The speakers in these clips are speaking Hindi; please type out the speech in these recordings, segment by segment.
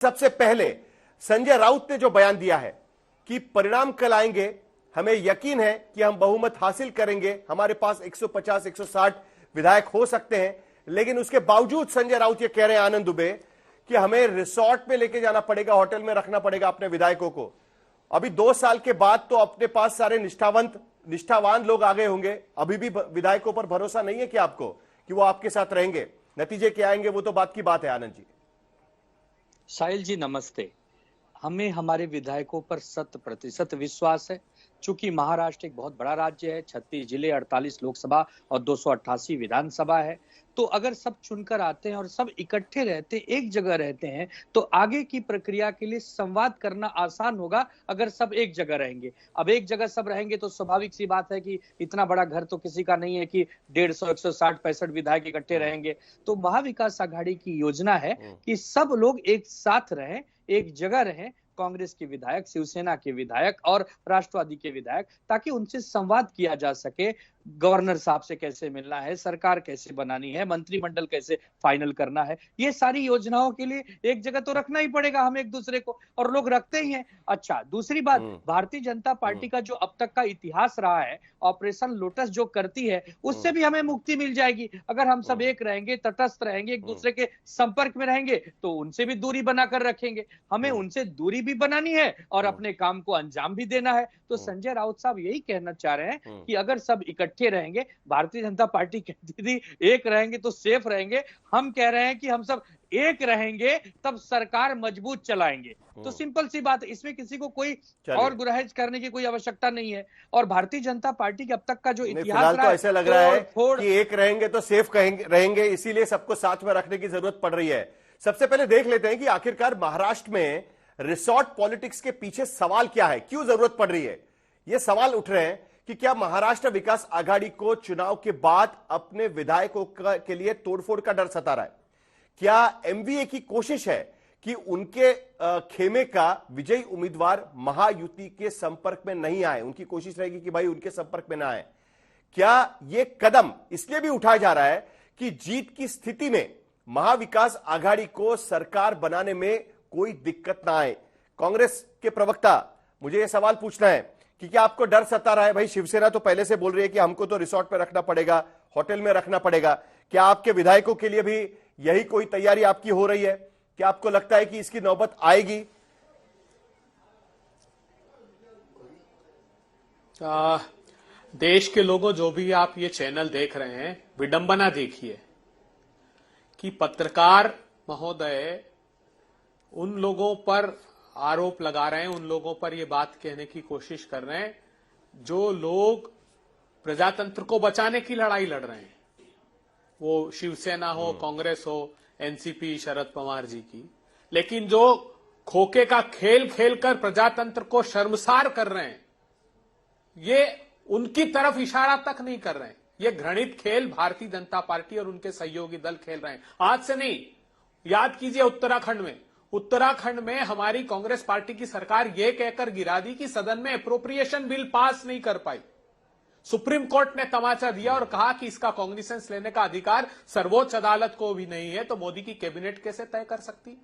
सबसे पहले संजय राउत ने जो बयान दिया है कि परिणाम कल आएंगे, हमें यकीन है कि हम बहुमत हासिल करेंगे, हमारे पास 150 160 विधायक हो सकते हैं, लेकिन उसके बावजूद संजय राउत ये कह रहे हैं आनंद दुबे कि हमें रिसोर्ट में लेके जाना पड़ेगा, होटल में रखना पड़ेगा अपने विधायकों को। अभी 2 साल के बाद तो अपने पास सारे निष्ठावान लोग आ गए होंगे, अभी भी विधायकों पर भरोसा नहीं है कि आपको कि वो आपके साथ रहेंगे? नतीजे क्या आएंगे वो तो बात की बात है। आनंद जी, साहिल जी नमस्ते। हमें हमारे विधायकों पर 100% विश्वास है। चूंकि महाराष्ट्र एक बहुत बड़ा राज्य है, 36 जिले, 48 लोकसभा और 288 विधानसभा है, तो अगर सब चुनकर आते हैं और सब इकट्ठे रहते हैं, एक जगह रहते हैं, तो आगे की प्रक्रिया के लिए संवाद करना आसान होगा अगर सब एक जगह रहेंगे। अब एक जगह सब रहेंगे तो स्वाभाविक सी बात है कि इतना बड़ा घर तो किसी का नहीं है कि 150, 160, 65 विधायक इकट्ठे रहेंगे। तो महाविकास आघाड़ी की योजना है कि सब लोग एक साथ रहें, एक जगह रहें, कांग्रेस के विधायक, शिवसेना के विधायक और राष्ट्रवादी के विधायक, ताकि उनसे संवाद किया जा सके। गवर्नर साहब से कैसे मिलना है, सरकार कैसे बनानी है, मंत्रिमंडल कैसे फाइनल करना है, ये सारी योजनाओं के लिए एक जगह तो रखना ही पड़ेगा हम एक दूसरे को, और लोग रखते ही हैं। अच्छा, दूसरी बात, भारतीय जनता पार्टी का जो अब तक का इतिहास रहा है, ऑपरेशन लोटस जो करती है, उससे भी हमें मुक्ति मिल जाएगी। अगर हम सब एक रहेंगे, तटस्थ रहेंगे, एक दूसरे के संपर्क में रहेंगे, तो उनसे भी दूरी बनाकर रखेंगे। हमें उनसे दूरी भी बनानी है और अपने काम को अंजाम भी देना है। तो संजय राउत साहब यही कहना चाह रहे हैं कि अगर सब इकट्ठे रहेंगे, भारतीय जनता पार्टी कहती थी एक रहेंगे तो सेफ रहेंगे, हम कह रहे हैं कि हम सब एक रहेंगे तब सरकार मजबूत चलाएंगे। तो सिंपल सी बात है, इसमें किसी को कोई और गुरहेज करने की कोई आवश्यकता नहीं है। और भारतीय जनता पार्टी के अब तक का जो इतिहास रहा है, ऐसा लग रहा है कि एक रहेंगे तो सेफ रहेंगे, इसीलिए सबको साथ में रखने की जरूरत पड़ रही है। सबसे पहले देख लेते हैं कि आखिरकार महाराष्ट्र में रिसोर्ट पॉलिटिक्स के पीछे सवाल क्या है, क्यों जरूरत पड़ रही है। यह सवाल उठ रहे हैं कि क्या महाराष्ट्र विकास आघाड़ी को चुनाव के बाद अपने विधायकों के लिए तोड़फोड़ का डर सता रहा है? क्या एमवीए की कोशिश है कि उनके खेमे का विजयी उम्मीदवार महायुति के संपर्क में नहीं आए? उनकी कोशिश रहेगी कि भाई उनके संपर्क में ना आए। क्या यह कदम इसलिए भी उठाया जा रहा है कि जीत की स्थिति में महाविकास आघाड़ी को सरकार बनाने में कोई दिक्कत ना आए? कांग्रेस के प्रवक्ता, मुझे यह सवाल पूछना है कि क्या आपको डर सता रहा है? भाई शिवसेना तो पहले से बोल रही है कि हमको तो रिसोर्ट पे रखना पड़ेगा, होटल में रखना पड़ेगा। क्या आपके विधायकों के लिए भी यही कोई तैयारी आपकी हो रही है? क्या आपको लगता है कि इसकी नौबत आएगी? देश के लोगों, जो भी आप ये चैनल देख रहे हैं, विडंबना देखिए कि पत्रकार महोदय उन लोगों पर आरोप लगा रहे हैं, उन लोगों पर ये बात कहने की कोशिश कर रहे हैं जो लोग प्रजातंत्र को बचाने की लड़ाई लड़ रहे हैं। वो शिवसेना हो, कांग्रेस हो, एनसीपी, शरद पवार जी की। लेकिन जो खोखे का खेल खेलकर प्रजातंत्र को शर्मसार कर रहे हैं, ये उनकी तरफ इशारा तक नहीं कर रहे हैं। ये घृणित खेल भारतीय जनता पार्टी और उनके सहयोगी दल खेल रहे हैं। आज से नहीं, याद कीजिए उत्तराखंड में हमारी कांग्रेस पार्टी की सरकार यह कहकर गिरा दी कि सदन में एप्रोप्रिएशन बिल पास नहीं कर पाई। सुप्रीम कोर्ट ने तमाचा दिया और कहा कि इसका कॉग्निसेंस लेने का अधिकार सर्वोच्च अदालत को भी नहीं है, तो मोदी की कैबिनेट कैसे तय कर सकती?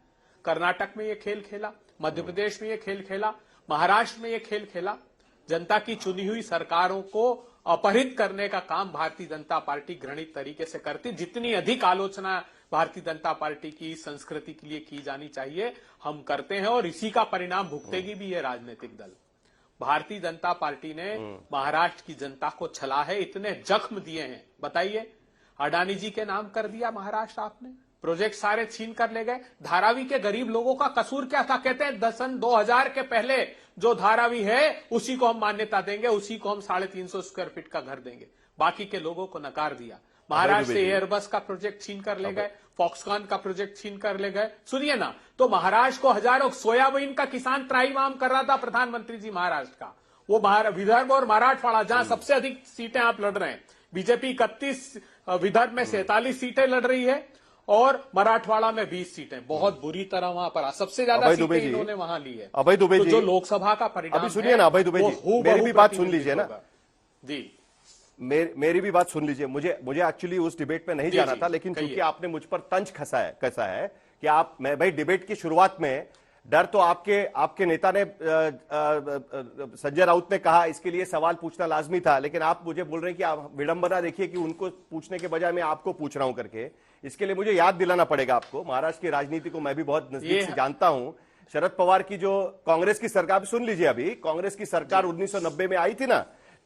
कर्नाटक में यह खेल खेला, मध्य प्रदेश में यह खेल खेला, महाराष्ट्र में यह खेल खेला। जनता की चुनी हुई सरकारों को अपहरित करने का काम भारतीय जनता पार्टी घृणित तरीके से करती। जितनी अधिक आलोचना भारतीय जनता पार्टी की संस्कृति के लिए की जानी चाहिए, हम करते हैं, और इसी का परिणाम भुगतेगी भी ये राजनीतिक दल। भारतीय जनता पार्टी ने महाराष्ट्र की जनता को छला है, इतने जख्म दिए हैं। बताइए, अडानी जी के नाम कर दिया महाराष्ट्र आपने, प्रोजेक्ट सारे छीन कर ले गए। धारावी के गरीब लोगों का कसूर क्या था? कहते हैं सन 2000 के पहले जो धारावी है उसी को हम मान्यता देंगे, उसी को हम 350 स्क्वायर फीट का घर देंगे, बाकी के लोगों को नकार दिया। महाराष्ट्र से एयरबस का प्रोजेक्ट छीन कर ले गए, फॉक्सकॉन का प्रोजेक्ट छीन कर ले गए। सुनिए ना, तो महाराष्ट्र को हजारों सोयाबीन का किसान त्राहिमाम कर रहा था प्रधानमंत्री जी महाराष्ट्र का। वो विदर्भ और मराठवाड़ा जहां सबसे अधिक सीटें आप लड़ रहे हैं, बीजेपी 31, विदर्भ में 47 सीटें लड़ रही है और मराठवाड़ा में 20 सीटें, बहुत बुरी तरह वहां पर सबसे ज्यादा सीटें इन्होंने वहां ली है। अभय दुबे जी, जो लोकसभा का परिणाम, अभी सुनिए ना अभय दुबे जी, मेरी भी बात सुन लीजिए ना जी, मेरी भी बात सुन लीजिए। मुझे एक्चुअली उस डिबेट में नहीं जाना था, लेकिन क्योंकि आपने मुझ पर तंज कसा है कि कि आप, मैं भाई डिबेट की शुरुआत में डर तो आपके नेता ने संजय राउत ने कहा इसके लिए सवाल पूछना लाजमी था, लेकिन आप मुझे बोल रहे हैं कि आप विडंबना देखिए कि उनको पूछने के बजाय मैं आपको पूछ रहा हूं करके। इसके लिए मुझे याद दिलाना पड़ेगा आपको, महाराष्ट्र की राजनीति को मैं भी बहुत नजदीक से जानता हूं। शरद पवार की जो कांग्रेस की सरकार, सुन लीजिए, अभी कांग्रेस की सरकार 1990 में आई थी ना,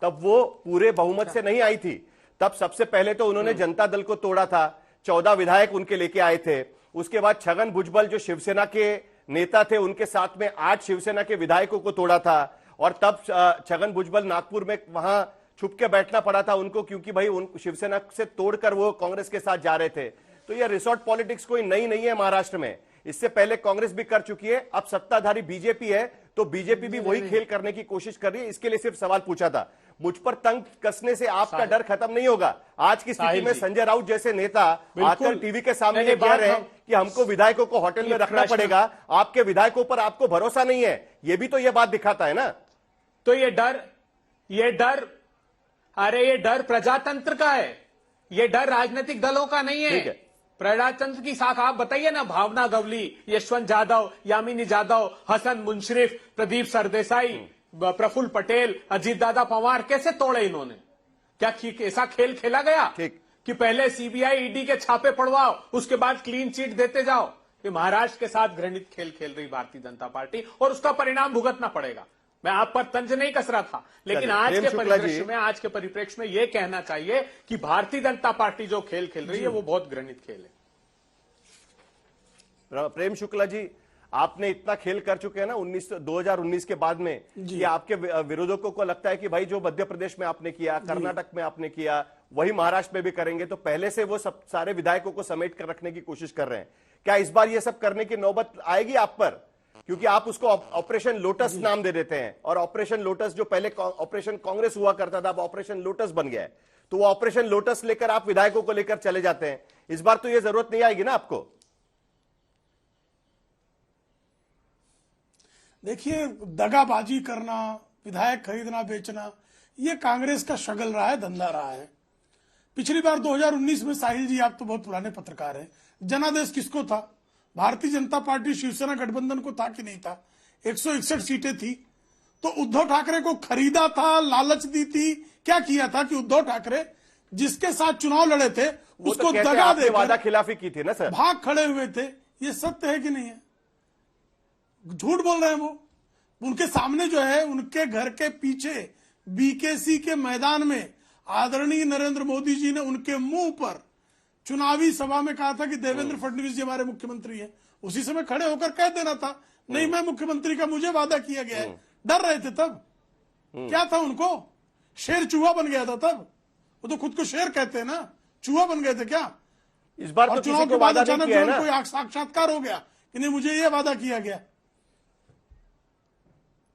तब वो पूरे बहुमत से नहीं आई थी। तब सबसे पहले तो उन्होंने जनता दल को तोड़ा था, 14 विधायक उनके लेके आए थे। उसके बाद छगन भुजबल जो शिवसेना के नेता थे, उनके साथ में 8 शिवसेना के विधायकों को तोड़ा था। और तब छगन भुजबल नागपुर में वहां छुप के बैठना पड़ा था उनको, क्योंकि भाई उन शिवसेना से तोड़कर वो कांग्रेस के साथ जा रहे थे। तो ये रिसोर्ट पॉलिटिक्स कोई नई नहीं है महाराष्ट्र में, इससे पहले कांग्रेस भी कर चुकी है। अब सत्ताधारी बीजेपी है, तो बीजेपी भी वही खेल करने की कोशिश कर रही है। इसके लिए सिर्फ सवाल पूछा था। मुझ पर तंग कसने से आपका डर खत्म नहीं होगा। आज की स्थिति में संजय राउत जैसे नेता आकर टीवी के सामने ये कह रहे हैं कि हमको विधायकों को होटल में रखना पड़ेगा, आपके विधायकों पर आपको भरोसा नहीं है, ये भी तो ये बात दिखाता है ना। तो ये डर अरे ये डर प्रजातंत्र का है, ये डर राजनीतिक दलों का नहीं है। प्रजातंत्र की शाखा आप बताइए ना, भावना गवली, यशवंत जाधव, यामिनी जाधव, हसन मुंशरिफ, प्रदीप सरदेसाई, प्रफुल्ल पटेल, अजीत दादा पवार, कैसे तोड़े इन्होंने? क्या ऐसा खेल खेला गया कि पहले सीबीआई ईडी के छापे पड़वाओ, उसके बाद क्लीन चिट देते जाओ? ये महाराष्ट्र के साथ घृणित खेल खेल रही भारतीय जनता पार्टी, और उसका परिणाम भुगतना पड़ेगा। मैं आप पर तंज नहीं कस रहा था, लेकिन आज के परिप्रेक्ष्य में यह कहना चाहिए कि भारतीय जनता पार्टी जो खेल खेल रही है वो बहुत घृणित खेल है। प्रेम शुक्ला जी, आपने इतना खेल कर चुके हैं ना 2019 के बाद में, कि आपके विरोधकों को लगता है कि भाई जो मध्य प्रदेश में आपने किया, कर्नाटक में आपने किया, वही महाराष्ट्र में भी करेंगे। तो पहले से वो सब सारे विधायकों को समेट कर रखने की कोशिश कर रहे हैं। क्या इस बार ये सब करने की नौबत आएगी आप पर? क्योंकि आप उसको ऑपरेशन लोटस नाम दे देते हैं, और ऑपरेशन लोटस जो पहले ऑपरेशन कांग्रेस हुआ करता था, अब ऑपरेशन लोटस बन गया है। तो वो ऑपरेशन लोटस लेकर आप विधायकों को लेकर चले जाते हैं। इस बार तो ये जरूरत नहीं आएगी ना आपको? देखिए, दगाबाजी करना, विधायक खरीदना बेचना, ये कांग्रेस का शगल रहा है, धंधा रहा है। पिछली बार 2019 में, साहिल जी आप तो बहुत पुराने पत्रकार हैं, जनादेश किसको था? भारतीय जनता पार्टी शिवसेना गठबंधन को था कि नहीं था? 161 सीटें थी, तो उद्धव ठाकरे को खरीदा था, लालच दी थी। क्या किया था कि उद्धव ठाकरे जिसके साथ चुनाव लड़े थे उसको दगा देकर वादा खिलाफी की थी ना सर, भाग खड़े हुए थे। ये सत्य है कि नहीं है? झूठ बोल रहे हैं वो। उनके सामने जो है, उनके घर के पीछे बीकेसी के मैदान में आदरणीय नरेंद्र मोदी जी ने उनके मुंह पर चुनावी सभा में कहा था कि देवेंद्र फडणवीस जी हमारे मुख्यमंत्री हैं। उसी समय खड़े होकर कह देना था, नहीं मैं मुख्यमंत्री का, मुझे वादा किया गया है। डर रहे थे तब। क्या था उनको? शेर चूहा बन गया था तब। वो तो खुद को शेर कहते हैं ना, चूहा बन गए थे क्या? इस बार तो चुनाव के बाद अचानक कोई साक्षात्कार हो गया कि नहीं मुझे ये वादा किया गया।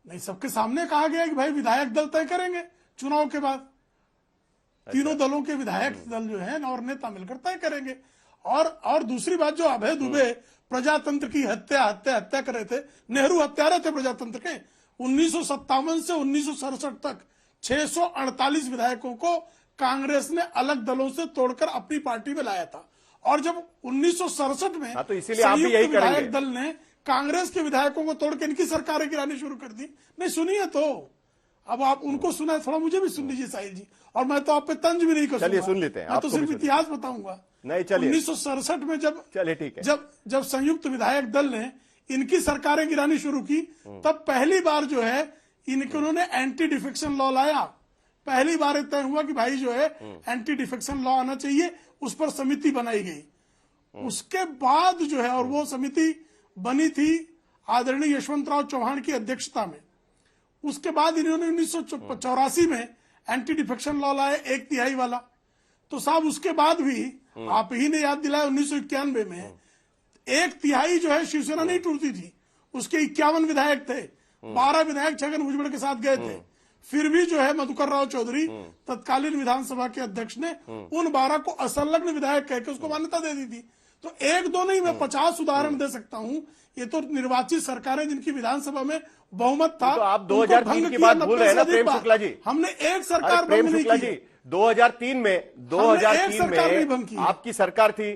नहीं, सबके सामने कहा गया कि भाई विधायक दल तय करेंगे चुनाव के बाद। तीनों दलों के विधायक दल जो है और नेता मिलकर तय करेंगे। और दूसरी बात, जो अभय दुबे प्रजातंत्र की हत्या कर रहे थे, नेहरू हत्यारे थे प्रजातंत्र के। 1957 से 1967 तक 648 विधायकों को कांग्रेस ने अलग दलों से तोड़कर अपनी पार्टी में लाया था। और जब 1967 में तो इसीलिए आप भी यही विधायक दल ने कांग्रेस के विधायकों को तोड़ के इनकी सरकारें गिरानी शुरू कर दी। नहीं सुनिए तो, अब आप उनको सुना, थोड़ा मुझे भी सुन लीजिए साहिल जी। और मैं तो आप पे तंज भी नहीं करूंगा, चलिए सुन लेते हैं, मैं तो सिर्फ इतिहास बताऊंगा। नहीं चलिए, 1967 में चलिए ठीक है, जब संयुक्त विधायक दल ने इनकी सरकारें गिरानी शुरू की, तब पहली बार जो है इन्होंने एंटी डिफेक्शन लॉ लाया। पहली बार तय हुआ कि भाई जो है एंटी डिफेक्शन लॉ आना चाहिए, उस पर समिति बनाई गई। उसके बाद जो है, और वो समिति बनी थी आदरणीय यशवंतराव चौहान की अध्यक्षता में। उसके बाद इन्होंने 1984 में एंटी डिफेक्शन लॉ लाया, 1/3 वाला। तो साहब उसके बाद भी आप ही ने याद दिलाया, 1991 में 1/3 जो है शिवसेना नहीं टूटती थी, उसके 51 विधायक थे, 12 विधायक छगन भुजबल के साथ गए थे। फिर भी जो है मधुकर राव चौधरी तत्कालीन विधानसभा के अध्यक्ष ने उन 12 को असंलग्न विधायक कहकर उसको मान्यता दे दी थी। तो 1-2 नहीं, मैं 50 उदाहरण दे सकता हूं। ये तो निर्वाचित सरकारें जिनकी विधानसभा में बहुमत था। तो आप 2003 की बात भूल रहे हैं ना प्रेम शुक्ला जी? हमने एक सरकार प्रेम शुक्ला जी, 2003 में आपकी सरकार थी।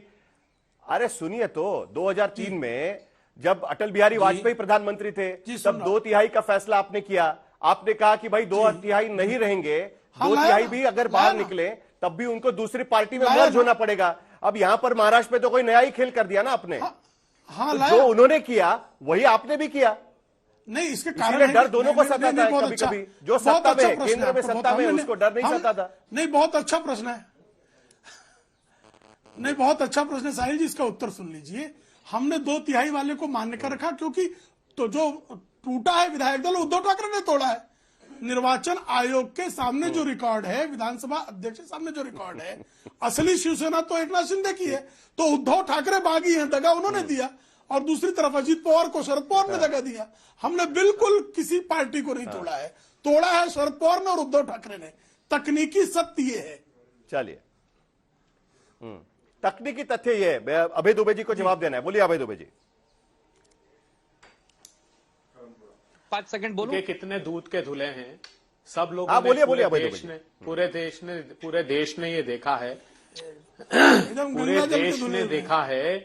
अरे सुनिए तो 2003 में जब अटल बिहारी वाजपेयी प्रधानमंत्री थे तब 2/3 का फैसला आपने किया। आपने कहा कि भाई 2/3 नहीं रहेंगे, 2/3 भी अगर बाहर निकले तब भी उनको दूसरी पार्टी में मर्ज होना पड़ेगा। अब यहां पर महाराष्ट्र में तो कोई नया ही खेल कर दिया ना आपने। तो जो उन्होंने किया वही आपने भी किया। नहीं, इसके कारण डर दोनों को सताता है कभी कभी। जो सत्ता में केंद्र में सत्ता में उसको डर नहीं सताता। नहीं, बहुत अच्छा प्रश्न है। नहीं, बहुत अच्छा प्रश्न है साहिल जी, इसका उत्तर सुन लीजिए। हमने 2/3 वाले को मान्य कर रखा क्योंकि तो जो टूटा है विधायक दल उद्धव ठाकरे ने तोड़ा है। निर्वाचन आयोग के सामने जो रिकॉर्ड है, विधानसभा अध्यक्ष के सामने जो रिकॉर्ड है, असली शिवसेना तो एकनाथ शिंदे की है। तो उद्धव ठाकरे बागी हैं, दगा उन्होंने दिया, और दूसरी तरफ अजीत पवार को शरद पवार ने दगा दिया। हमने बिल्कुल किसी पार्टी को नहीं तोड़ा है, तोड़ा है शरद पवार ने और उद्धव ठाकरे ने। तकनीकी सत्य ये है। चलिए, तकनीकी तथ्य ये है। अभय दुबे जी को जवाब देना है, बोलिए अभय दुबे जी। 5 सेकंड बोलो। ये कितने दूध के धुले हैं सब लोग। बोलिए बोलिए अभय पूरे देश ने ये देखा है, पूरे देश ने देखा है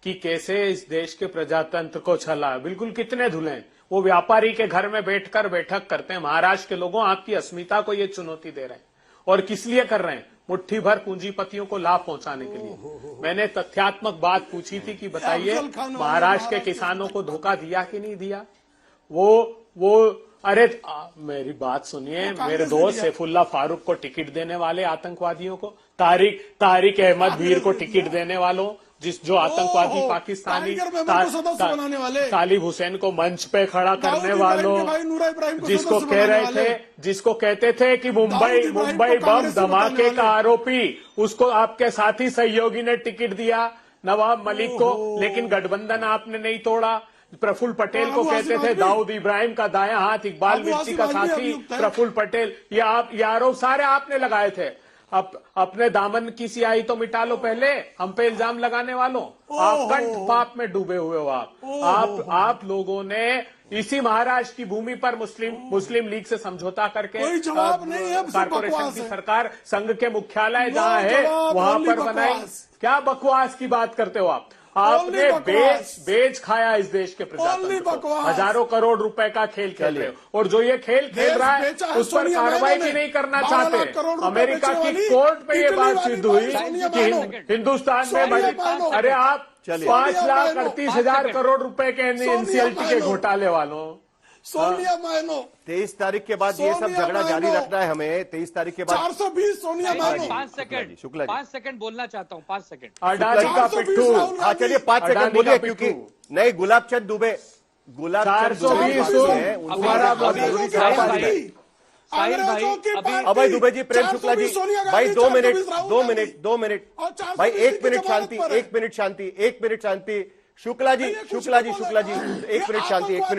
कि कैसे इस देश के प्रजातंत्र को छला। बिल्कुल कितने धुले हैं। वो व्यापारी के घर में बैठकर बैठक करते हैं। महाराष्ट्र के लोगों आपकी अस्मिता को ये चुनौती दे रहे हैं, और किस लिए कर रहे हैं? मुट्ठी भर पूंजीपतियों को लाभ पहुंचाने के लिए। मैंने तथ्यात्मक बात पूछी थी कि बताइए महाराष्ट्र के किसानों को धोखा दिया कि नहीं दिया? अरे मेरी बात सुनिए, मेरे दोस्त सैफुल्लाह फारूक को टिकट देने वाले आतंकवादियों को, तारिक अहमद वीर को टिकट देने वालों, जो आतंकवादी पाकिस्तानी तालिब हुसैन को मंच पे खड़ा करने वालों, जिसको कहते थे कि मुंबई बम धमाके का आरोपी, उसको आपके साथी सहयोगी ने टिकट दिया नवाब मलिक को। लेकिन गठबंधन आपने नहीं तोड़ा। प्रफुल्ल पटेल को कहते थे दाऊद इब्राहिम का दायां हाथ, इकबाल मिर्ची का साथी प्रफुल्ल पटेल। ये आरोप सारे आपने लगाए थे। अब अपने दामन की सियाही तो मिटा लो पहले, हम पे इल्जाम लगाने वालों। आप कंठ पाप में डूबे हुए हो। आप लोगों ने इसी महाराष्ट्र की भूमि पर मुस्लिम लीग से समझौता करके कारपोरेशन की सरकार, संघ के मुख्यालय जहां है वहां पर बनाई। क्या बकवास की बात करते हो आप? आपने बेच खाया इस देश के प्रजातंत्र को। हजारों करोड़ रुपए का खेल खेल रहे हो, और जो ये खेल खेल रहा है उस पर कार्रवाई भी नहीं करना चाहते। अमेरिका की कोर्ट पे ये बात सिद्ध हुई कि हिंदुस्तान में अरे आप 5,38,000 करोड़ रुपए के एनसीएलटी के घोटाले वालों। सोनिया मायनो 23 तारीख के बाद ये सब झगड़ा जारी रखना है हमें। 23 तारीख के बाद 420 सोनिया मायनो। 5 सेकंड शुक्ला जी 5 सेकंड बोलना चाहता हूँ। 5 सेकंड अडानी का पिट्ठू। हाँ चलिए 5 सेकंड बोलिए, क्योंकि नहीं गुलाबचंद दुबे 420 अभय दुबे जी, प्रेम शुक्ला जी भाई 2 मिनट भाई 1 मिनट शांति, 1 मिनट शांति, 1 मिनट शांति। शुक्ला जी 1 मिनट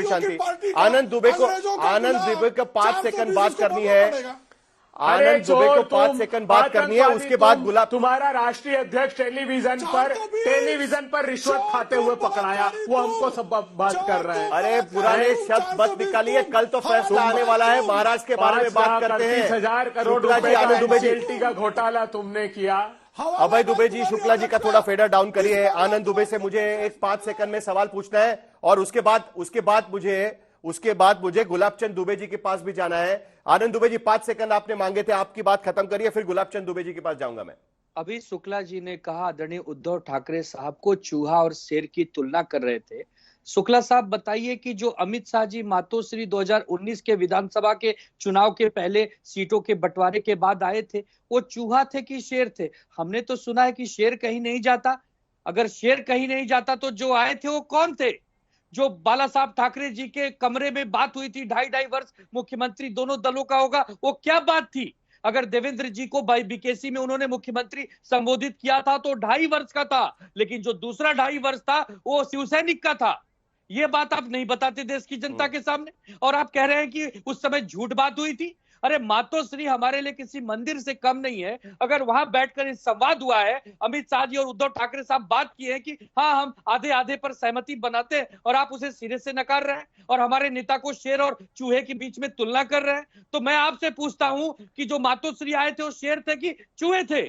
शांति। आनंद दुबे को 5 सेकंड बात करनी है। आनंद दुबे को 5 सेकंड बात करनी है, उसके बाद गुलाब। तुम्हारा राष्ट्रीय अध्यक्ष टेलीविजन पर रिश्वत खाते हुए पकड़ाया, वो हमको सब बात कर रहे हैं। अरे पुराने शब्द मत निकालिए, कल तो फैसला आने वाला है। महाराष्ट्र के बारे में बात करते हैं। 30,000 करोड़ रुपए आनंद दुबे एनसीएलटी का घोटाला तुमने किया। अभय दुबे जी, शुक्ला जी का थोड़ा फेडर डाउन करिए। आनंद दुबे से मुझे एक 5 सेकंड में सवाल पूछना है, और उसके बाद मुझे गुलाबचंद दुबे जी के पास भी जाना है। आनंद दुबे जी 5 सेकंड आपने मांगे थे, आपकी बात खत्म करिए, फिर गुलाबचंद दुबे जी के पास जाऊंगा मैं। अभी शुक्ला जी ने कहा आदरणीय उद्धव ठाकरे साहब को चूहा और शेर की तुलना कर रहे थे। शुक्ला साहब बताइए कि जो अमित शाह जी मातोश्री 2019 के विधानसभा के चुनाव के पहले सीटों के बंटवारे के बाद आए थे, वो चूहा थे कि शेर थे? हमने तो सुना है कि शेर कहीं नहीं जाता। अगर शेर कहीं नहीं जाता तो जो आए थे वो कौन थे? जो बाला साहब ठाकरे जी के कमरे में बात हुई थी, 2.5 वर्ष मुख्यमंत्री दोनों दलों का होगा, वो क्या बात थी? अगर देवेंद्र जी को बीकेसी में उन्होंने मुख्यमंत्री संबोधित किया था तो 2.5 वर्ष का था, लेकिन जो दूसरा 2.5 वर्ष था वो शिवसैनिक का था। ये बात आप नहीं बताते देश की जनता के सामने, और आप कह रहे हैं कि उस समय झूठ बात हुई थी। अरे मातोश्री हमारे लिए किसी मंदिर से कम नहीं है। अगर वहां बैठकर इस संवाद हुआ है, अमित शाह जी और उद्धव ठाकरे साहब बात किए हैं कि हाँ हम आधे आधे पर सहमति बनाते हैं, और आप उसे सिरे से नकार रहे हैं और हमारे नेता को शेर और चूहे के बीच में तुलना कर रहे हैं। तो मैं आपसे पूछता हूं कि जो मातोश्री आए थे वो शेर थे कि चूहे थे?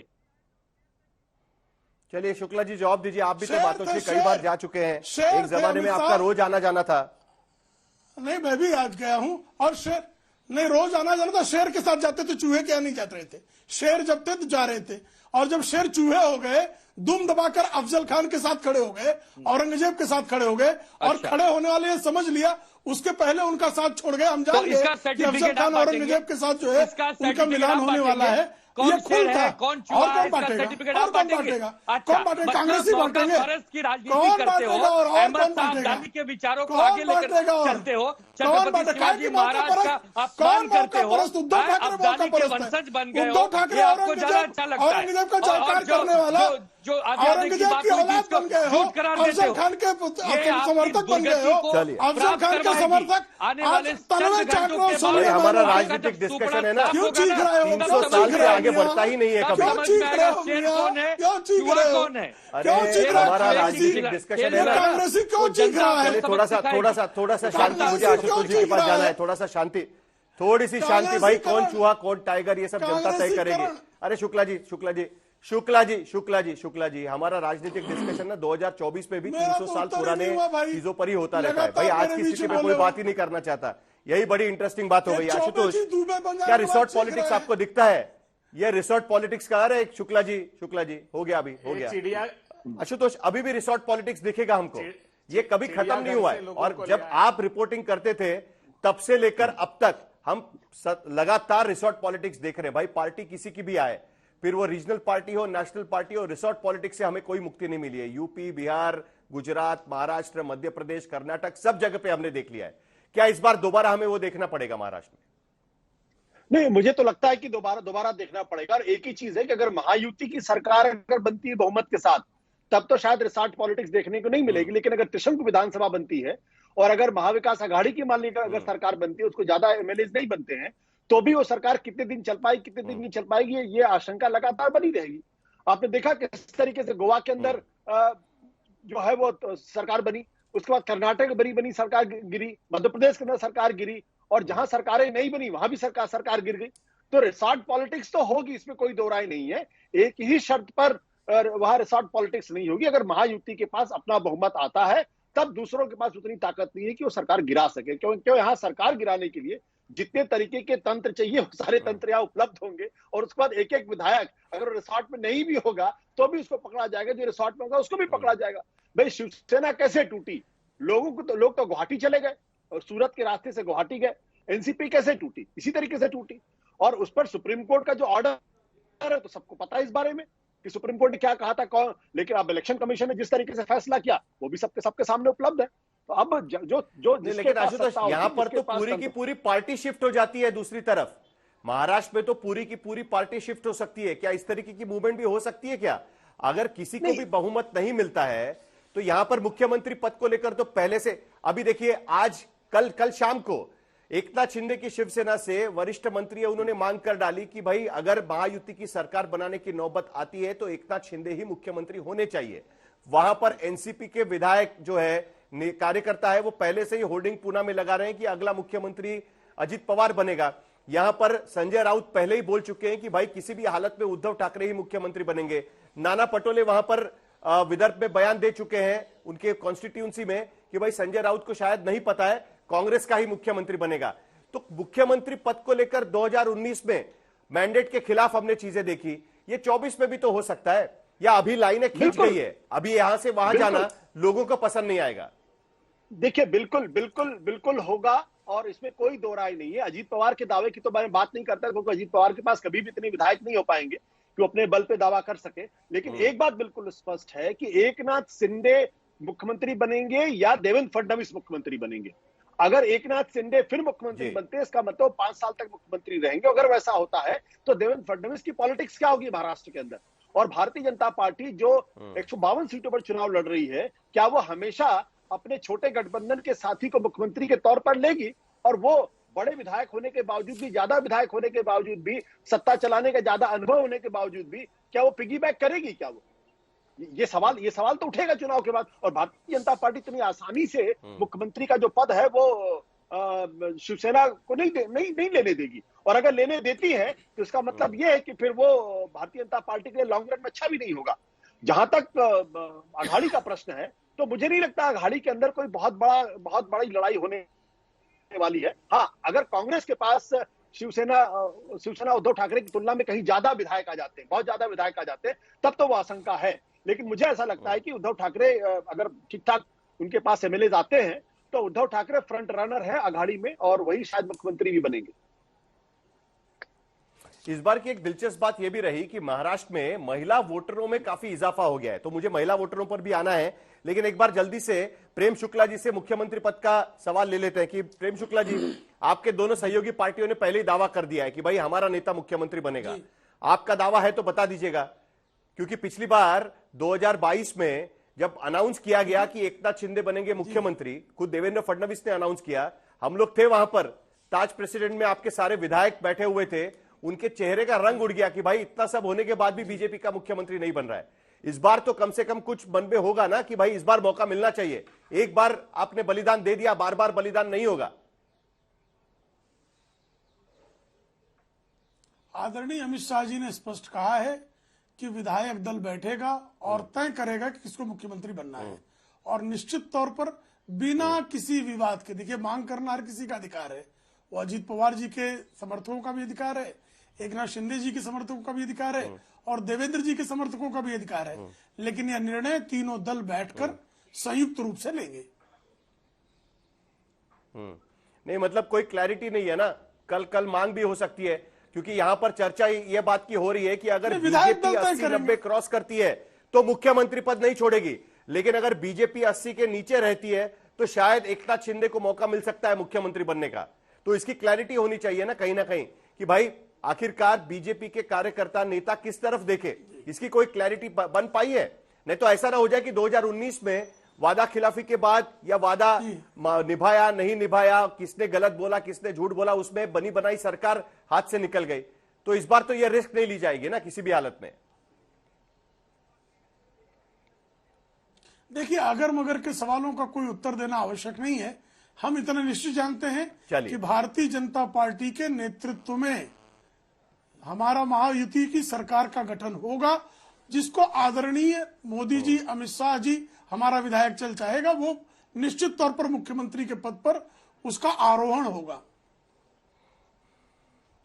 चलिए शुक्ला जी जवाब दीजिए, आप भी तो शेर बातों थे, से कई शेर। बार जा चुके हैं, शेर एक जमाने थे में अमित आपका शाह। रोज आना जाना था। नहीं, मैं भी आज गया हूं। और शेर नहीं, रोज आना जाना था। शेर के साथ जाते तो चूहे क्या नहीं जाते रहे थे। शेर जब थे तो जा रहे थे, और जब शेर चूहे हो गए, दुम दबाकर अफजल खान के साथ खड़े हो गए, औरंगजेब के साथ खड़े हो गए, और अच्छा। खड़े होने वाले ये समझ लिया, उसके पहले उनका साथ छोड़ गए। हम जान गए इसका कि अफजल सर्टिफिकेट खान आप औरंगजेब के साथ जो है इसका उनका सर्टिफिकेट मिलान आप होने वाला बांटेंगे? है। कौन ये शेर खून है, था। कौन चूहा और है, कौन इसका बांटेगा? सर्टिफिकेट और आप कौन बांटेंगे? बांटेगा? अच्छा, कौन बांटेगा? मतलब कांग्रेस ही मोहम्मद बांटेंगे। फरज की राजनीति कौन करते हो, बांटेगा और अहमद कौन साहब बांटेगा? गांधी के विचारों को कौन आगे लेकर बांटेगा और? चलते हो, कौन छत्रपति बांटेगा? शिवाजी मौका महाराज परस्त? का कौन अपमान करते मौका हो, परस्त? उद्धव ठाकरे अब्दाली मौका के परस्त है। वंशज बन गए हो, उद्धव ठाकरे ये आपको ज्यादा अच्छा लगता है। औरंगजेब का और जयकार जो- करने वाला, जो- जो आजादी की औरंगजेब बात की हुई औलाद जिसको बन गए हो, झूठ करार देते अफजल हो। खान के ये आपकी समर्थक बन गए दुर्गति हो। को चलिए। अफजल प्राप्त खान के करवाएगी। समर्थक आने आज वाले तनवे चंद घंटों चाकरों के सोने बाद ये हमारा वाला राजनीतिक डिस्कशन है ना, क्यों चीख रहे हो? 300 साल से आगे बढ़ता ही नहीं है कभी। क्यों चीख रहे हो? शेर कौन है, क्यों चीख चूहा रहे हो? कौन है? क्यों अरे चीख रहा है? हमारा कांग्रेसी? राजनीतिक डिस्कशन है ना। कांग्रेसी क्यों चीख रहा है? चलिए थोड़ा सा शांति, मुझे आशुतोष जी के पास जाना है, थोड़ा सा शांति, थोड़ी सी शांति भाई। कौन चूहा कौन टाइगर ये सब जनता तय करेगी। अरे शुक्ला जी हमारा राजनीतिक डिस्कशन ना 2024 में भी 300 साल पुराने चीजों पर ही होता रहता है भाई। आज की स्थिति पे कोई बात ही नहीं करना चाहता, यही बड़ी इंटरेस्टिंग बात हो गई। आशुतोष, क्या रिसोर्ट पॉलिटिक्स आपको दिखता है? ये रिसोर्ट पॉलिटिक्स का है शुक्ला जी हो गया, अभी हो गया। चिड़िया आशुतोष, अभी भी रिसोर्ट पॉलिटिक्स दिखेगा हमको, ये कभी खत्म नहीं हुआ है। और जब आप रिपोर्टिंग करते थे तब से लेकर अब तक हम लगातार रिसोर्ट पॉलिटिक्स देख रहे हैं भाई। पार्टी किसी की भी आए, फिर वो रीजनल पार्टी हो, नेशनल पार्टी हो, रिसोर्ट पॉलिटिक्स से हमें कोई मुक्ति नहीं मिली है। यूपी, बिहार, गुजरात, महाराष्ट्र, मध्य प्रदेश, कर्नाटक, सब जगह पे हमने देख लिया है। क्या इस बार दोबारा हमें वो देखना पड़ेगा महाराष्ट्र में? नहीं, मुझे तो लगता है कि दोबारा देखना पड़ेगा। और एक ही चीज है कि अगर महायुति की सरकार अगर बनती है बहुमत के साथ, तब तो शायद रिसोर्ट पॉलिटिक्स देखने को नहीं मिलेगी। लेकिन अगर त्रिशंकु विधानसभा बनती है और अगर महाविकास आघाड़ी की मान लीजिए अगर सरकार बनती है, उसको ज्यादा एमएलए नहीं बनते हैं, तो भी वो सरकार कितने दिन चल पाएगी, कितने दिन नहीं चल पाएगी, ये आशंका लगातार बनी रहेगी। आपने देखा किस तरीके से गोवा के अंदर जो है वो सरकार बनी, उसके बाद कर्नाटक बनी सरकार गिरी, मध्य प्रदेश के अंदर सरकार गिरी, और जहां सरकारें नहीं बनी वहां भी सरकार गिर गई। तो रिसोर्ट पॉलिटिक्स तो होगी, इसमें कोई दो राय नहीं है। एक ही शर्त पर वहां रिसोर्ट पॉलिटिक्स नहीं होगी, अगर महायुति के पास अपना बहुमत आता है, तब दूसरों के पास उतनी ताकत नहीं है कि वो सरकार गिरा सके। क्यों यहाँ सरकार गिराने के लिए जितने तरीके के तंत्र चाहिए वो सारे तंत्र यहाँ उपलब्ध होंगे। और उसके बाद एक एक विधायक अगर रिसोर्ट में नहीं भी होगा तो भी उसको पकड़ा जाएगा, जो रिसोर्ट में होगा उसको भी पकड़ा जाएगा। भाई शिवसेना कैसे टूटी? लोग तो गुवाहाटी चले गए और सूरत के रास्ते से गुवाहाटी गए। एनसीपी कैसे टूटी? इसी तरीके से टूटी। और उस पर सुप्रीम कोर्ट का जो ऑर्डर है तो सबको पता है इस बारे में कि सुप्रीम कोर्ट ने क्या कहा था कौन। लेकिन अब इलेक्शन कमीशन ने जिस तरीके से फैसला किया वो भी सबके सामने उपलब्ध है। तो अब जो लेकिन आशुतोष, यहाँ पर तो पूरी की पूरी पार्टी शिफ्ट हो जाती है दूसरी तरफ। महाराष्ट्र में तो पूरी की पूरी पार्टी शिफ्ट हो सकती है। क्या इस तरीके की मूवमेंट भी हो सकती है क्या? अगर किसी को भी बहुमत नहीं मिलता है तो यहां पर मुख्यमंत्री पद को लेकर तो पहले से, अभी देखिए आज कल शाम को एकनाथ शिंदे की शिवसेना से वरिष्ठ मंत्री है, उन्होंने मांग कर डाली कि भाई अगर महायुति की सरकार बनाने की नौबत आती है तो एकनाथ शिंदे ही मुख्यमंत्री होने चाहिए। वहां पर एनसीपी के विधायक जो है, कार्यकर्ता है, वो पहले से ही होर्डिंग पूना में लगा रहे हैं कि अगला मुख्यमंत्री अजित पवार बनेगा। यहां पर संजय राउत पहले ही बोल चुके हैं कि भाई किसी भी हालत में उद्धव ठाकरे ही मुख्यमंत्री बनेंगे। नाना पटोले वहां पर विदर्भ में बयान दे चुके हैं उनके कॉन्स्टिट्यूंसी में कि भाई संजय राउत को शायद नहीं पता है, कांग्रेस का ही मुख्यमंत्री बनेगा। तो मुख्यमंत्री पद को लेकर 2019 में मैंडेट के खिलाफ हमने चीजें देखी, ये 24 में भी तो हो सकता है, या अभी लाइनें खींच गई है, अभी यहां से वहां जाना लोगों को पसंद नहीं आएगा? देखिए बिल्कुल होगा और इसमें कोई दो राय नहीं है। अजीत पवार के दावे की तो मैं बात नहीं करता क्योंकि अजीत पवार के पास कभी भी इतने विधायक नहीं हो पाएंगे कि वो अपने बल पे दावा कर सके। लेकिन एक बात बिल्कुल स्पष्ट है कि एकनाथ शिंदे मुख्यमंत्री बनेंगे या देवेंद्र फडणवीस मुख्यमंत्री बनेंगे। अगर एकनाथ शिंदे फिर मुख्यमंत्री बनते हैं, इसका मतलब 5 साल तक मुख्यमंत्री रहेंगे। अगर वैसा होता है तो देवेंद्र फडणवीस की पॉलिटिक्स क्या होगी महाराष्ट्र के अंदर? और भारतीय जनता पार्टी जो 152 सीटों पर चुनाव लड़ रही है, क्या वो हमेशा अपने छोटे गठबंधन के साथी को मुख्यमंत्री के तौर पर लेगी? और वो बड़े विधायक होने के बावजूद भी, ज्यादा विधायक होने के बावजूद भी, सत्ता चलाने का ज्यादा अनुभव होने के बावजूद भी, क्या वो पिगी बैक करेगी? क्या वो ये सवाल तो उठेगा चुनाव के बाद। और भारतीय जनता पार्टी इतनी आसानी से मुख्यमंत्री का जो पद है वो शिवसेना को नहीं लेने देगी। और अगर लेने देती है तो इसका मतलब यह है कि फिर वो भारतीय जनता पार्टी के लिए लॉन्ग रन में अच्छा भी नहीं होगा। जहां तक अघाड़ी का प्रश्न है, तो मुझे नहीं लगता अघाड़ी के अंदर कोई बहुत बड़ी लड़ाई होने वाली है। हाँ, अगर कांग्रेस के पास शिवसेना उद्धव ठाकरे की तुलना में कहीं ज्यादा विधायक आ जाते हैं, बहुत ज्यादा विधायक आ जाते हैं, तब तो वो आशंका है। लेकिन मुझे ऐसा लगता है कि उद्धव ठाकरे अगर ठीक ठाक उनके पास एमएलए आते हैं, तो उद्धव ठाकरे फ्रंट रनर है अघाड़ी में, और वही शायद मुख्यमंत्री भी बनेंगे। इस बार की एक दिलचस्प बात यह भी रही कि महाराष्ट्र में महिला वोटरों में काफी इजाफा हो गया है, तो मुझे महिला वोटरों पर भी आना है। लेकिन एक बार जल्दी से प्रेम शुक्ला जी से मुख्यमंत्री पद का सवाल ले लेते हैं कि प्रेम शुक्ला जी, आपके दोनों सहयोगी पार्टियों ने पहले ही दावा कर दिया है कि भाई हमारा नेता मुख्यमंत्री बनेगा। आपका दावा है तो बता दीजिएगा, क्योंकि पिछली बार 2022 में जब अनाउंस किया गया कि एकनाथ शिंदे बनेंगे मुख्यमंत्री, खुद देवेंद्र फडणवीस ने अनाउंस किया, हम लोग थे वहां पर, ताज प्रेसिडेंट में आपके सारे विधायक बैठे हुए थे, उनके चेहरे का रंग उड़ गया कि भाई इतना सब होने के बाद भी बीजेपी का मुख्यमंत्री नहीं बन रहा है। इस बार तो कम से कम कुछ मन में होगा ना कि भाई इस बार मौका मिलना चाहिए, एक बार आपने बलिदान दे दिया, बार बार बलिदान नहीं होगा। आदरणीय अमित शाह जी ने स्पष्ट कहा है कि विधायक दल बैठेगा और तय करेगा कि किसको मुख्यमंत्री बनना है, और निश्चित तौर पर बिना किसी विवाद के, देखिए मांग करना हर किसी का अधिकार है, वो अजीत पवार जी के समर्थकों का भी अधिकार है, एकनाथ शिंदे जी के समर्थकों का भी अधिकार है, और देवेंद्र जी के समर्थकों का भी अधिकार है, लेकिन यह निर्णय तीनों दल बैठकर संयुक्त रूप से लेंगे। नहीं, मतलब कोई क्लैरिटी नहीं है ना, कल मांग भी हो सकती है, क्योंकि यहां पर चर्चा ये बात की हो रही है कि अगर बीजेपी 80-90 क्रॉस करती है तो मुख्यमंत्री पद नहीं छोड़ेगी, लेकिन अगर बीजेपी 80 के नीचे रहती है तो शायद एकनाथ शिंदे को मौका मिल सकता है मुख्यमंत्री बनने का। तो इसकी क्लैरिटी होनी चाहिए ना कहीं ना कहीं कि भाई आखिरकार बीजेपी के कार्यकर्ता नेता किस तरफ देखे, इसकी कोई क्लैरिटी बन पाई है। नहीं तो ऐसा ना हो जाए कि 2019 में वादा खिलाफी के बाद या वादा निभाया नहीं निभाया, किसने गलत बोला किसने झूठ बोला, उसमें बनी बनाई सरकार हाथ से निकल गई। तो इस बार तो यह रिस्क नहीं ली जाएगी ना किसी भी हालत में। देखिए, अगर मगर के सवालों का कोई उत्तर देना आवश्यक नहीं है। हम इतना निश्चित जानते हैं कि भारतीय जनता पार्टी के नेतृत्व में हमारा महायुति की सरकार का गठन होगा, जिसको आदरणीय मोदी जी, अमित शाह जी, हमारा विधायक चल चाहेगा, वो निश्चित तौर पर मुख्यमंत्री के पद पर उसका आरोहण होगा।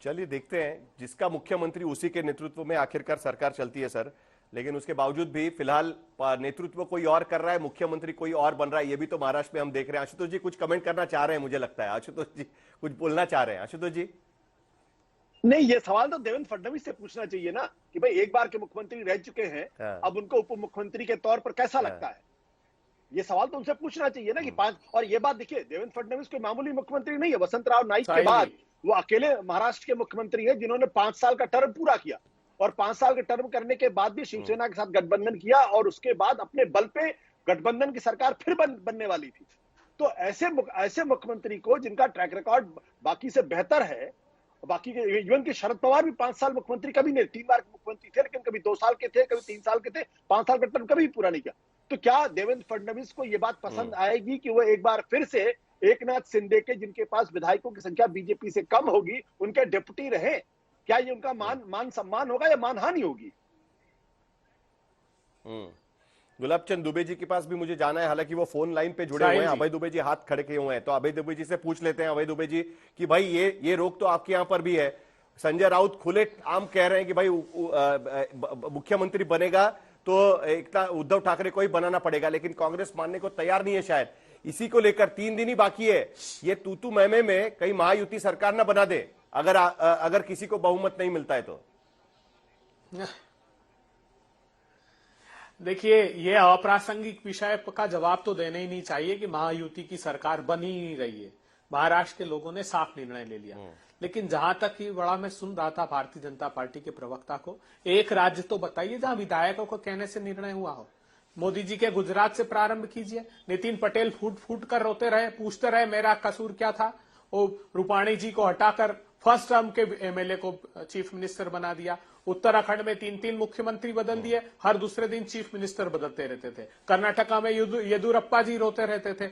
चलिए देखते हैं, जिसका मुख्यमंत्री उसी के नेतृत्व में आखिरकार सरकार चलती है सर। लेकिन उसके बावजूद भी फिलहाल नेतृत्व कोई और कर रहा है, मुख्यमंत्री कोई और बन रहा है, ये भी तो महाराष्ट्र में हम देख रहे हैं। आशुतोष जी कुछ कमेंट करना चाह रहे हैं, मुझे लगता है आशुतोष जी कुछ बोलना चाह रहे हैं। आशुतोष जी, नहीं, ये सवाल तो देवेंद्र फडणवीस से पूछना चाहिए ना कि भाई एक बार के मुख्यमंत्री रह चुके हैं, अब उनको उप मुख्यमंत्री के तौर पर कैसा लगता है, ये सवाल तो उनसे पूछना चाहिए ना कि पांच। और ये बात देखिए, देवेंद्र फडणवीस कोई मामूली मुख्यमंत्री नहीं है। वसंत राव नाईक के बाद वो अकेले महाराष्ट्र के मुख्यमंत्री हैं जिन्होंने 5 साल का टर्म पूरा किया, और 5 साल का टर्म करने के बाद भी शिवसेना के साथ गठबंधन किया, और उसके बाद अपने बल पे गठबंधन की सरकार फिर बनने वाली थी। तो ऐसे मुख्यमंत्री को, जिनका ट्रैक रिकॉर्ड बाकी से बेहतर है, बाकी के इवन के शरद पवार भी 5 साल मुख्यमंत्री कभी नहीं, 3 बार मुख्यमंत्री थे, लेकिन कभी 2 साल के थे, कभी 3 साल के थे, 5 साल का टर्म कभी पूरा नहीं किया। तो क्या देवेंद्र फडणवीस को यह बात पसंद आएगी कि वो एक बार फिर से एकनाथ शिंदे के, जिनके पास विधायकों की संख्या बीजेपी से कम होगी, उनके डिप्टी रहे? क्या ये उनका मान सम्मान होगा या मानहानि होगी? गुलाबचंद दुबे जी के पास भी मुझे जाना है, हालांकि वो फोन लाइन पे जुड़े हुए हैं। अभय दुबे जी हाथ खड़े किए हुए हैं, तो अभय दुबे जी से पूछ लेते हैं। अभय दुबे जी कि भाई ये रोक तो आपके यहां पर भी है, संजय राउत खुले आम कह रहे हैं कि भाई मुख्यमंत्री बनेगा तो उद्धव ठाकरे को ही बनाना पड़ेगा, लेकिन कांग्रेस मानने को तैयार नहीं है। शायद इसी को लेकर 3 दिन ही बाकी है, ये तूतू मैमे में कहीं महायुति सरकार ना बना दे अगर किसी को बहुमत नहीं मिलता है तो। देखिए, ये अप्रासंगिक विषय का जवाब तो देना ही नहीं चाहिए कि महायुति की सरकार बन ही नहीं रही है। महाराष्ट्र के लोगों ने साफ निर्णय ले लिया। लेकिन जहां तक ये बड़ा मैं सुन रहा था भारतीय जनता पार्टी के प्रवक्ता को, एक राज्य तो बताइए जहां विधायकों को कहने से निर्णय हुआ हो। मोदी जी के गुजरात से प्रारंभ कीजिए। नितिन पटेल फूट कर रोते रहे, पूछते रहे मेरा कसूर क्या था। वो रूपाणी जी को हटाकर फर्स्ट टर्म के एमएलए को चीफ मिनिस्टर बना दिया। उत्तराखंड में 3-3 मुख्यमंत्री बदल दिए, हर दूसरे दिन चीफ मिनिस्टर बदलते रहते थे। कर्नाटका में येदुरप्पा जी रोते रहते थे।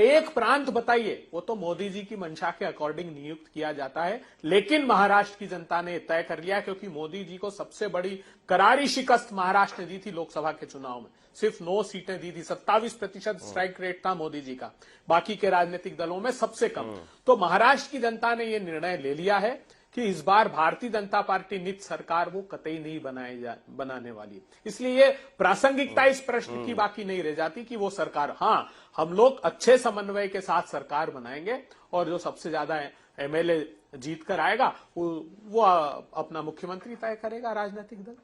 एक प्रांत बताइए, वो तो मोदी जी की मंशा के अकॉर्डिंग नियुक्त किया जाता है, लेकिन महाराष्ट्र की जनता ने तय कर लिया, क्योंकि मोदी जी को सबसे बड़ी करारी शिकस्त महाराष्ट्र ने दी थी लोकसभा के चुनाव में। सिर्फ 9 सीटें दी थी, 27% स्ट्राइक रेट था मोदी जी का, बाकी के राजनीतिक दलों में सबसे कम। तो महाराष्ट्र की जनता ने यह निर्णय ले लिया है कि इस बार भारतीय जनता पार्टी नीत सरकार वो कतई नहीं बनाने वाली। इसलिए ये प्रासंगिकता इस प्रश्न की बाकी नहीं रह जाती कि वो सरकार, हाँ, हम लोग अच्छे समन्वय के साथ सरकार बनाएंगे और जो सबसे ज्यादा एमएलए जीत कर आएगा वो अपना मुख्यमंत्री तय करेगा राजनीतिक दल।